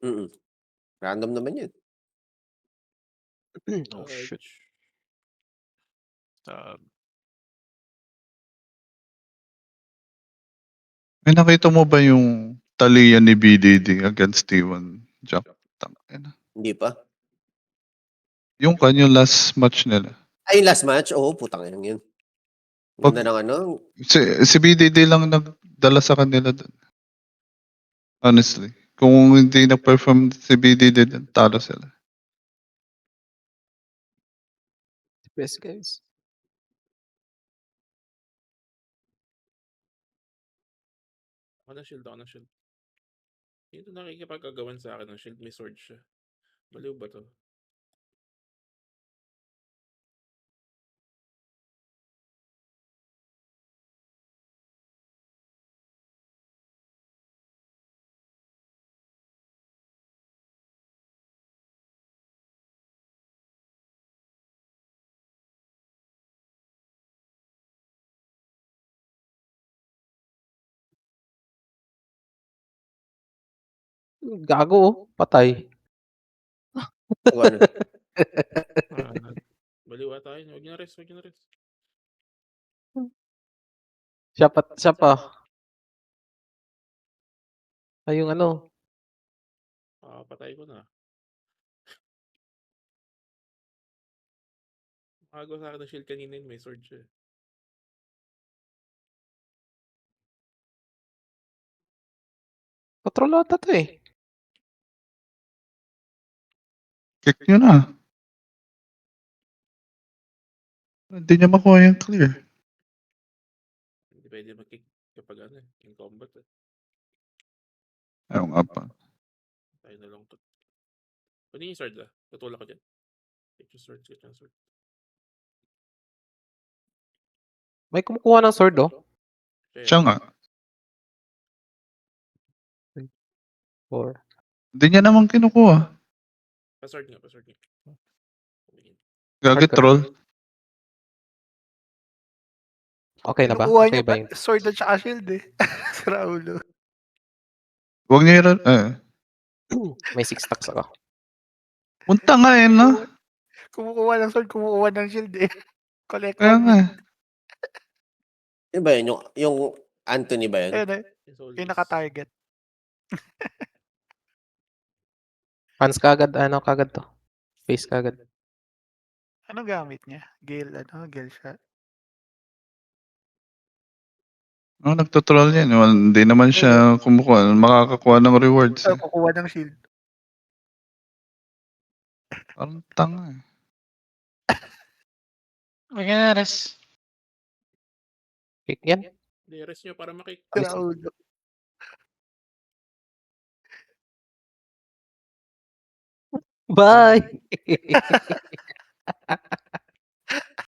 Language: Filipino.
Mm, random naman 'yun. Oh, shoot. Touch, tab. May nakita mo ba yung talian ni BDD against T1 Jack? Tangina. Hindi pa. Yung yung last match nila. Ay, last match? Oo, putang inang 'yun. Pag Ganda ng ano, si BDD lang nagdala sa kanila dun, honestly. Kung hindi nag-perform si BDD dun, talo sila. Best guys. Ako ng shield. Sino 'to nakikipag-agawan sa'kin ng shield, may sword siya. Baliw ba 'to? Gago, oh, patay. kung ano. Ah, baliw ata yun. Huwag niyo na-rest, huwag niyo na-rest. Siya pa. Ay, yung ano, Patay ko na. Nakagawa sa'kin ng shield kanina yun, may sword siya. patrol ata 'to, eh. Kick nyo na. Hindi niya makuha yung clear. Hindi pwede mag-kick kapag ano in combat eh. Ayaw nga pa. Tayo na lang 'to. Kunin yung sword tutulak ko dyan. Get yung sword, get yung sword. May kumukuha ng sword, oh. Siya nga. 4. Hindi niya naman kinukuha. Pa-sword nga, pa-sword nga. Tumingin. Gagi Hard troll. Okay na ba? Kinukuha Okay niya ba pa yung sword at saka shield eh. Si Raulo. Huwag niya may 6 stacks ako. punta nga no? Kumukuha ng sword, kumukuha ng shield eh. Collect Kaya one nga. with. Yun ba yun? Yung Anthony ba yun? Ayun eh. Yung soul Yung is. naka-target. Fans kagad, ano kagad to. Face kagad. Anong gamit niya? Gale shot. Nagtotroll yan. Well, hindi naman siya kumukuha. Makakakuha ng rewards eh. Kukuha ng shield. Parang tanga eh. Maganares. Kick yan. Hindi, rest nyo para Si Ayos. Raulo. Bye!